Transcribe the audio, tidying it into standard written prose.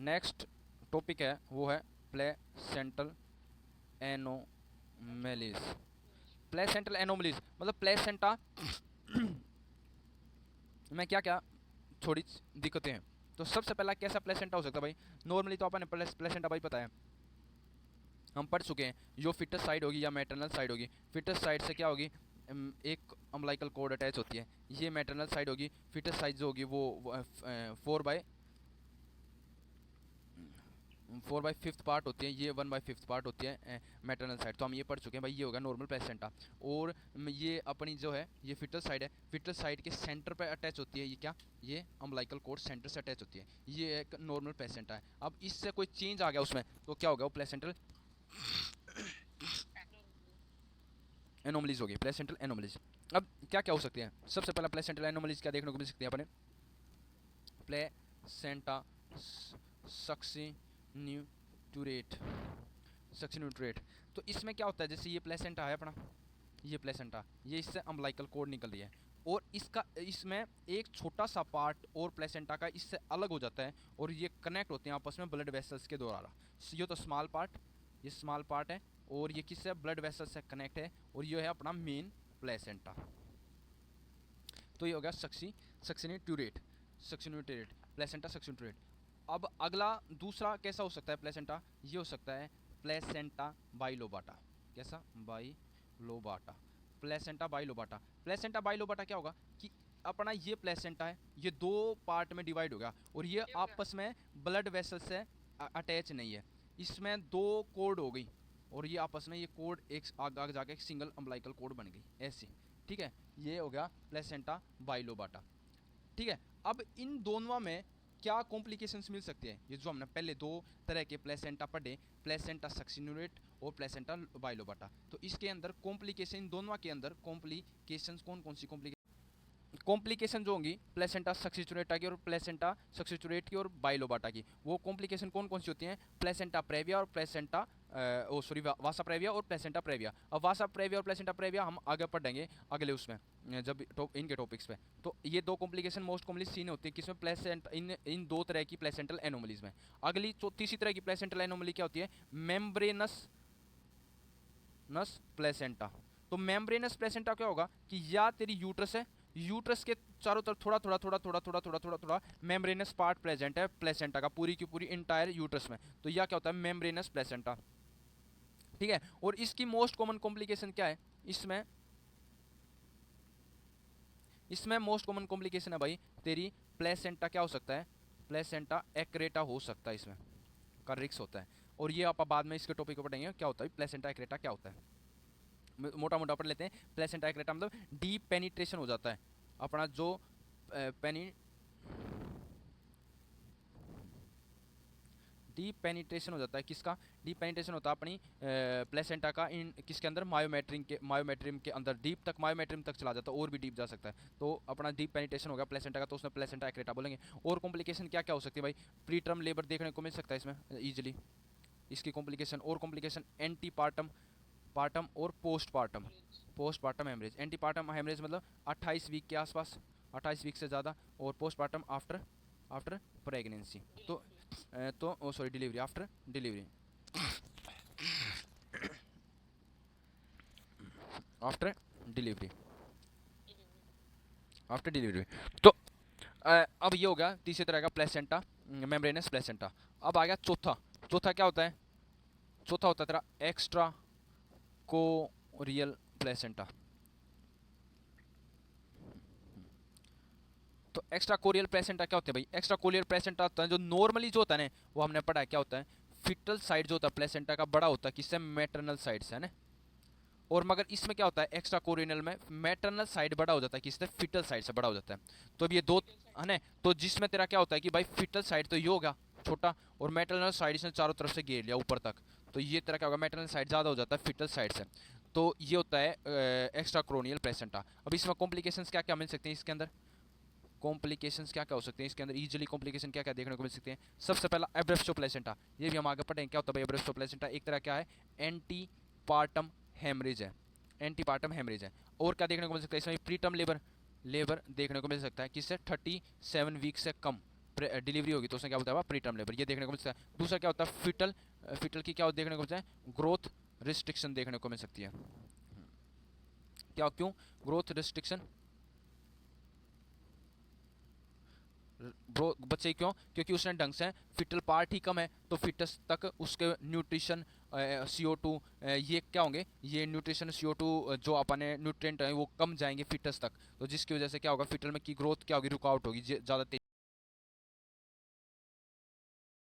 Next topic है वो है प्लेसेंटल एनोमलीज। प्लेसेंटल एनोमलीज मतलब प्लेसेंटा में क्या क्या थोड़ी दिक्कतें हैं। तो सबसे पहला कैसा प्लेसेंटा हो सकता है भाई? नॉर्मली तो अपन प्लेसेंटा भाई पता है, हम पढ़ चुके हैं, जो फिटस साइड होगी या मैटरनल साइड होगी। फिटस साइड से क्या होगी, एक अम्बलाइकल कोड अटैच होती है। ये मैटरनल साइड होगी। फिटस साइड जो होगी वो 4/5 पार्ट होती है, ये 1/5 पार्ट होती है मैटरनल साइड। तो हम ये पढ़ चुके हैं भाई, ये होगा नॉर्मल प्लेसेंटा। और ये अपनी जो है ये फिटल साइड है, फिटल साइड के सेंटर पे अटैच होती है। ये क्या, ये अम्बलाइकल कोड सेंटर से अटैच होती है। ये एक नॉर्मल प्लेसेंटा है। अब इससे कोई चेंज आ गया उसमें तो क्या होगा, वो प्लेसेंटल एनोमलीज होगी, प्लेसेंटल एनोमलीज। अब क्या क्या हो सकती है? सबसे पहला प्लेसेंटल एनोमलीज क्या देखने को मिल सकती है अपने? प्लेसेंटा सक्सिन्यूटरेट। सक्सिन्यूटरेट तो इसमें क्या होता है, जैसे ये प्लेसेंटा है अपना, ये प्लेसेंटा, ये इससे अम्बलाइकल कोड निकल रही है और इसका इसमें एक छोटा सा पार्ट और प्लेसेंटा का इससे अलग हो जाता है और ये कनेक्ट होते हैं आपस में ब्लड वेसल्स के द्वारा। ये तो स्मॉल पार्ट, ये स्मॉल पार्ट है और ये किससे, ब्लड वेसल से कनेक्ट है और ये है अपना मेन प्लेसेंटा। तो ये हो गया सक्सिन्यूटरेट, सक्सिन्यूटरेट प्लेसेंटा सक्सिन्यूटरेट। अब अगला दूसरा कैसा हो सकता है प्लेसेंटा? ये हो सकता है प्लेसेंटा बाइलोबाटा। कैसा? बाइलोबाटा, प्लेसेंटा बाइलोबाटा। प्लेसेंटा बाइलोबाटा क्या होगा कि अपना ये प्लेसेंटा है, ये दो पार्ट में डिवाइड होगा और ये आपस में ब्लड वेसल से अटैच नहीं है। इसमें दो कोड हो गई और ये आपस में ये कोड एक आगे जाके एक सिंगल अम्बलाइकल कोड बन गई ऐसे। ठीक है, ये हो गया प्लेसेंटा बाइलोबाटा। ठीक है, अब इन दोनों में क्या कॉम्प्लिकेशंस मिल सकती है? ये जो हमने पहले दो तरह के प्लेसेंटा पढ़े, प्लेसेंटा सक्सिन्यूरेट और प्लेसेंटा बाइलोबाटा, तो इसके अंदर कॉम्प्लिकेशन, इन दोनों के अंदर कॉम्प्लिकेशंस कौन कौन सी कॉम्प्लिकेशन जो होंगी प्लेसेंटा सक्सिन्यूरेटा की और प्लेसेंटा सक्सिन्यूरेट की और बाइलोबाटा की, वो कॉम्प्लिकेशन कौन कौन सी होती हैं? प्लेसेंटा प्रेविया और प्लेसेंटा वासा प्रेविया और प्लेसेंटा प्रेविया। अब वासा प्रेविया और प्लेसेंटा प्रेविया हम आगे पढ़ेंगे अगले उसमें जब इनके टॉपिक्स पे। तो ये दो कॉम्प्लिकेशन मोस्ट कॉमनली सीन होती है किसमें? प्लेसेंट इन दो तरह की प्लेसेंटल एनोमलीज में। अगली तीसरी तरह की प्लेसेंटल एनोमली क्या होती है? Membranes placenta. तो मेम्ब्रेनस प्लेसेंटा क्या होगा कि या तेरी यूट्रस है, यूट्रस के चारों तरफ थोड़ा थोड़ा थोड़ा थोड़ा थोड़ा थोड़ा थोड़ा थोड़ा मेम्ब्रेनस पार्ट प्रेजेंट है प्लेसेंटा का, पूरी की पूरी इंटायर यूट्रस में। तो यह क्या होता है? Membranes placenta. ठीक है, और इसकी मोस्ट कॉमन कॉम्प्लिकेशन क्या है इसमें? इसमें मोस्ट कॉमन कॉम्प्लिकेशन है भाई तेरी प्लेसेंटा क्या हो सकता है? प्लेसेंटा एक्रेटा हो सकता है, इसमें का रिक्स होता है। और ये आप बाद में इसके टॉपिक को पढ़ेंगे क्या होता है प्लेसेंटा एक्रेटा क्या होता है। मोटा मोटा पढ़ लेते हैं। प्लेसेंटा एक्रेटा मतलब डीप पेनिट्रेशन हो जाता है अपना जो पेनी डीप पेनिट्रेशन हो जाता है। किसका डीप पेनिट्रेशन होता है? अपनी प्लेसेंटा का इन किसके अंदर? मायोमेट्रियम के अंदर, डीप तक मायोमेट्रियम तक चला जाता है और भी डीप जा सकता है। तो अपना डीप पेनिट्रेशन हो गया प्लेसेंटा का, तो उसमें प्लेसेंटा एक्रेटा बोलेंगे। और कॉम्प्लिकेशन क्या क्या हो सकती है भाई? प्री टर्म लेबर देखने को मिल सकता है इसमें ईजिली, इसकी कॉम्प्लिकेशन। और कॉम्प्लिकेशन एंटी पार्टम पार्टम और postpartum haemorrhage. Antepartum haemorrhage मतलब 28 वीक के आसपास, 28 वीक से ज़्यादा, और पोस्ट पार्टम आफ्टर प्रेगनेंसी। तो sorry delivery, after delivery, after delivery, after delivery. तो अब ये होगा तीसरी तरह का प्लेसेंटा, मेम्ब्रेनस प्लेसेंटा। अब आ गया चौथा। चौथा क्या होता है? चौथा होता है तेरा एक्स्ट्रा कोरियल प्लेसेंटा। तो एक्स्ट्रा कोरियल प्लेसेंटा क्या होते हैं भाई? एक्स्ट्रा कोरियल प्लेसेंटा होता है जो नॉर्मली जो होता है ना, वो हमने पढ़ा है क्या होता है? फिटल साइड जो होता है प्लेसेंटा का बड़ा होता है किससे? मैटरनल साइड से, है ना। और मगर इसमें क्या होता है? एक्स्ट्रा कोरियल में मैटरनल साइड बड़ा हो जाता है किससे? फिटल साइड से बड़ा हो जाता है। तो अब ये दो है ना, तो जिसमें तेरा क्या होता है कि भाई फिटल साइड तो ये होगा छोटा और मैटरनल साइड इसने चारों तरफ से घेर लिया ऊपर तक, तो ये तेरा क्या होगा? मैटरनल साइड ज़्यादा हो जाता है फिटल साइड से। तो ये होता है एक्स्ट्रा कोरियल प्लेसेंटा। अब इसमें कॉम्प्लिकेशंस क्या क्या मिल सकते हैं इसके अंदर? कॉम्प्लिकेशंस क्या क्या हो सकते हैं इसके अंदर? इजीली कॉम्प्लिकेशन क्या क्या देखने को मिल सकते हैं? सबसे पहला एब्रेप्टो प्लेसेंटा, ये भी हम आगे पढ़ेंगे क्या होता है भाई एब्रेप्टो प्लेसेंटा। एक तरह क्या है? एंटी पार्टम हेमरेज है, एंटी पार्टम हेमरेज है। और क्या देखने को मिल सकता है इसमें? प्रीटर्म लेबर देखने को मिल सकता है किससे? 37 वीक से कम, डिलीवरी होगी तो उसमें क्या बोलता है प्री टर्म लेबर, ये देखने को मिलता है। दूसरा क्या होता है फिटल, फिटल की क्या देखने को मिलता है, ग्रोथ रिस्ट्रिक्शन देखने को मिल सकती है। क्या क्यों ग्रोथ रिस्ट्रिक्शन, ब्रो बच्चे क्यों, क्योंकि उसने ढंग से फिटल पार्ट ही कम है, तो फिटस तक उसके न्यूट्रिशन CO2 ये क्या होंगे, ये न्यूट्रिशन CO2 जो अपने न्यूट्रिएंट हैं वो कम जाएंगे फिटस तक, तो जिसकी वजह से क्या होगा फिटल में की ग्रोथ क्या होगी, रुकावट होगी ज़्यादा तेज